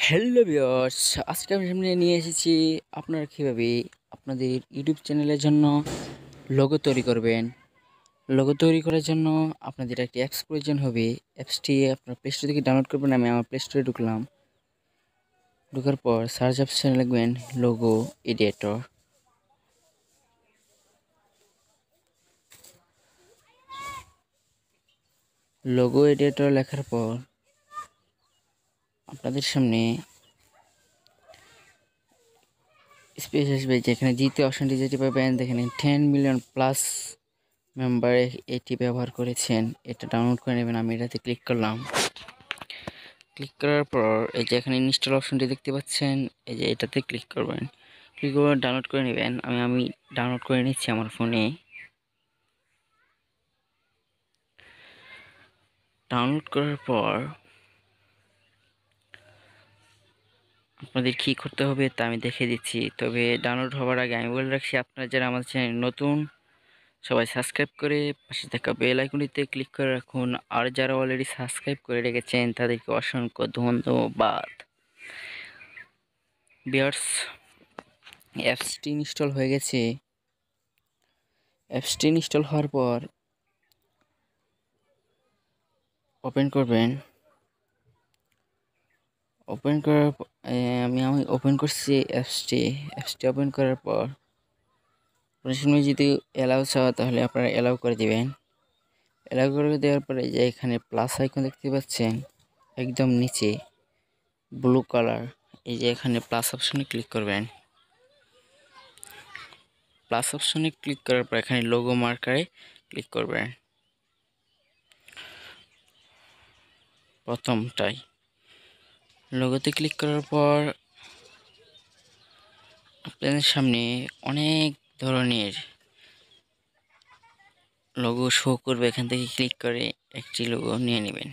Hello viewers, আজকে আমি সামনে নিয়ে এসেছি আপনারা কীভাবে আপনাদের ইউটিউব চ্যানেলের জন্য লোগো তৈরি করবেন। লোগো তৈরি করার জন্য আপনাদের একটি অ্যাপস প্রয়োজন হবে। অ্যাপসটি আপনার প্লে স্টোর থেকে ডাউনলোড করবেন। আমি আমার প্লে স্টোরে ঢুকলাম। ঢোকার পর সার্চ অপশানে লিখবেন লোগো এডিটর। লোগো এডিটর লেখার পর আপনাদের সামনে স্পেস আসবে, যেখানে দ্বিতীয় অপশানটি যেটি পাবেন দেখেন 10 মিলিয়ন প্লাস মেম্বার এটি ব্যবহার করেছেন। এটা ডাউনলোড করে নেবেন। আমি এটাতে ক্লিক করলাম। ক্লিক করার পর এই যে এখানে ইনস্টল অপশনটি দেখতে পাচ্ছেন, এই যে এটাতে ক্লিক করবেন। ক্লিক করে ডাউনলোড করে নেবেন। আমি ডাউনলোড করে নিচ্ছি আমার ফোনে। ডাউনলোড করার পর আপনাদের কী করতে হবে তা আমি দেখে দিচ্ছি। তবে ডাউনলোড হওয়ার আগে আমি বলে রাখছি, আপনারা যারা আমাদের চ্যানেল নতুন সবাই সাবস্ক্রাইব করে পাশে থাকা বেল আইকনটিতে ক্লিক করে রাখুন। আর যারা অলরেডি সাবস্ক্রাইব করে রেখেছেন তাদেরকে অসংখ্য ধন্যবাদ। ভিউয়ার্স, অ্যাপসটি ইনস্টল হয়ে গেছে। অ্যাপসটি ইনস্টল হওয়ার পর ওপেন করবেন। ওপেন করার আমি ওপেন করছি অ্যাপসটি ওপেন করার পর প্রথমে যদি অ্যালাউ চাওয়া তাহলে আপনারা অ্যালাউ করে দিবেন। অ্যালাউ করে দেওয়ার পরে যে এখানে প্লাস আইকন দেখতে পাচ্ছেন একদম নিচে ব্লু কালার, এই যে এখানে প্লাস অপশনে ক্লিক করবেন। প্লাস অপশনে ক্লিক করার পর এখানে লোগো মার্কারে ক্লিক করবেন। প্রথমটাই লোগোতে ক্লিক করার পর আপনাদের সামনে অনেক ধরনের লোগো শো করবে। এখান থেকে ক্লিক করে একটি লোগো নিয়ে নেবেন।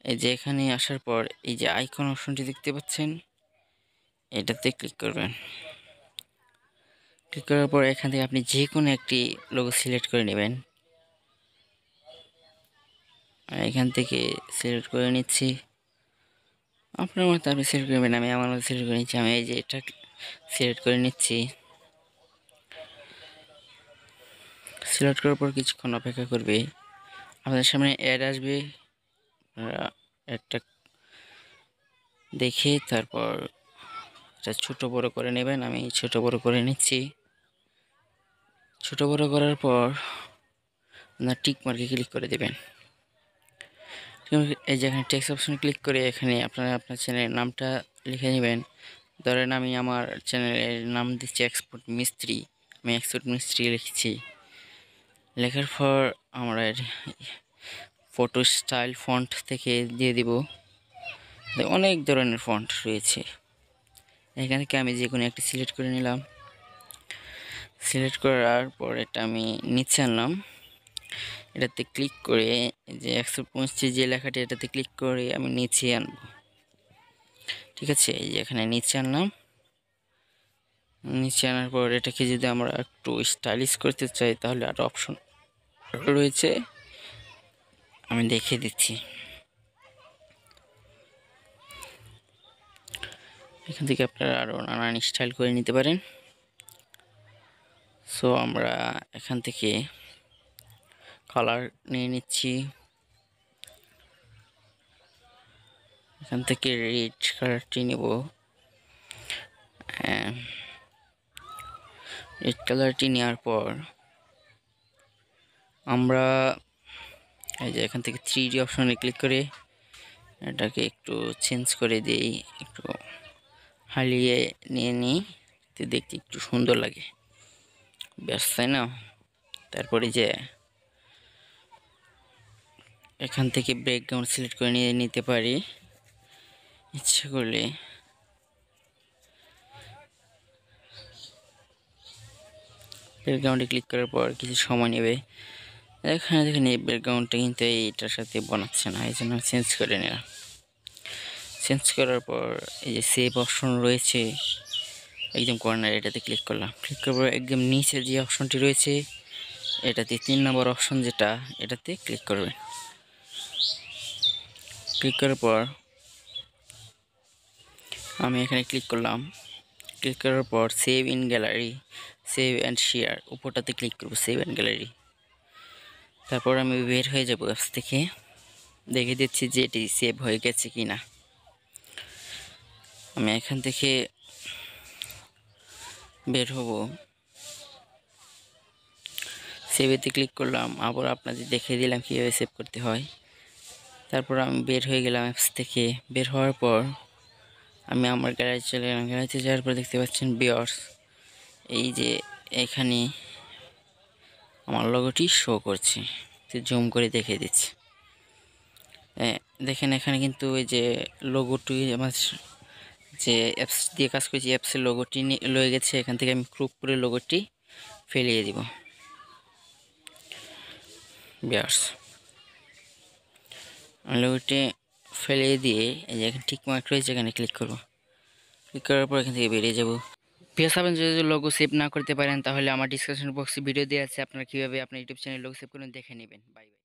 এই যে এখানে আসার পর এই যে আইকন অপশনটি দেখতে পাচ্ছেন, এটাতে ক্লিক করবেন। ক্লিক করার পর এখান থেকে আপনি যে কোনো একটি লোগো সিলেক্ট করে নেবেন। এখান থেকে সিলেক্ট করে নিচ্ছি। আপনার মতো আপনি সিলেক্ট করবেন। আমি আমার মতো সিলেক্ট করে নিচ্ছি। আমি এই যে এটা সিলেক্ট করে নিচ্ছি। সিলেক্ট করার পর কিছুক্ষণ অপেক্ষা করবে। আপনাদের সামনে অ্যাড আসবে, অ্যাডটা দেখে তারপর এটা ছোট বড় করে নেবেন। আমি ছোট বড় করে নিচ্ছি। ছোট বড় করার পর আপনার টিক মার্কে ক্লিক করে দেবেন। এই যে এখানে টেক্সট অপশনে ক্লিক করে এখানে আপনারা আপনার চ্যানেলের নামটা লিখে নেবেন। ধরেন আমি আমার চ্যানেলের নাম দিচ্ছি এক্সপোর্ট মিস্ত্রি। আমি এক্সপোর্ট মিস্ত্রি লিখছি। লেখার পর আমরা ফটো স্টাইল ফন্ট থেকে দিয়ে দিব। অনেক ধরনের ফন্ট রয়েছে। এখান থেকে আমি যে কোনো একটি সিলেক্ট করে নিলাম। সিলেক্ট করার পর এটা আমি নিচে আনলাম। এটাতে ক্লিক করে যে 125 যে লেখাটি এটাতে ক্লিক করে আমি নিচে আনব। ঠিক আছে, এই যে এখানে নিচে আনলাম। নিচে আনার পর এটাকে যদি আমরা একটু স্টাইলিশ করতে চাই তাহলে আরও অপশন রয়েছে, আমি দেখিয়ে দিচ্ছি। এখান থেকে আপনারা আরও নানান স্টাইল করে নিতে পারেন। সো আমরা এখান থেকে কালার নিয়ে নিচ্ছি। এখান থেকে রেড কালারটি নেব। রেড কালারটি নেওয়ার পর আমরা এই যে এখান থেকে 3D অপশনে ক্লিক করে এটাকে একটু চেঞ্জ করে দিই, একটু হালিয়ে নিয়ে নিই, দেখতে একটু সুন্দর লাগে, ব্যাস, তাই না? তারপরে যে এখান থেকে ব্যাকগ্রাউন্ড সিলেক্ট করে নিয়ে নিতে পারি ইচ্ছে করলে। ব্যাকগ্রাউন্ডে ক্লিক করার পর কিছু সময় নেবে। এখানে দেখেন এই ব্যাকগ্রাউন্ডটা কিন্তু এইটার সাথে বানাচ্ছে না, এই জন্য চেঞ্জ করে নিলাম। চেঞ্জ করার পর এই যে সেভ অপশন রয়েছে একদম কর্নার, এটাতে ক্লিক করলাম। ক্লিক করার পর একদম নিচে যে অপশনটি রয়েছে এটাতে 3 নম্বর অপশন যেটা, এটাতে ক্লিক করবেন। ক্লিক করার পর আমি এখানে ক্লিক করলাম। ক্লিক করার পর save in gallery, save and share উপরটাতে ক্লিক করব, সেভ অ্যান্ড গ্যালারি। তারপর আমি বের হয়ে যাব অ্যাপস থেকে, দেখে দিচ্ছি যে এটি সেভ হয়ে গেছে কি না। আমি এখান থেকে বের হব, সেভেতে ক্লিক করলাম, আবার আপনাদের দেখিয়ে দিলাম কীভাবে সেভ করতে হয়। তারপর আমি বের হয়ে গেলাম অ্যাপস থেকে। বের হওয়ার পর আমি আমার গ্যালারি চলে গেলাম। গ্যালারিতে যাওয়ার পর দেখতে পাচ্ছেন ভিউয়ার্স, এই যে এখানে আমার লোগোটি শো করছে। জুম করে দেখিয়ে দিচ্ছি। দেখেন এখানে কিন্তু ওই যে লোগোটি আমার যে অ্যাপস দিয়ে কাজ করেছি, অ্যাপসের লোগোটি লয়ে গেছে। এখান থেকে আমি ক্রপ করে লোগোটি ফেলিয়ে দিব। ভিউয়ার্স, আমি লোগোটি ফেলিয়ে দিয়ে এই যে এখানে টিক মার্ক রয়েছে, এখানে ক্লিক করব। ক্লিক করার পর এখান থেকে বেরিয়ে যাব। ভিউয়ার্স, আপনি যদি লোগো সেভ না করতে পারেন তাহলে আমার ডিসক্রিপশন বক্সে ভিডিও দেওয়া আছে, আপনারা কীভাবে আপনার ইউটিউব চ্যানেল লোগো সেভ করুন দেখে নেবেন। Bye bye.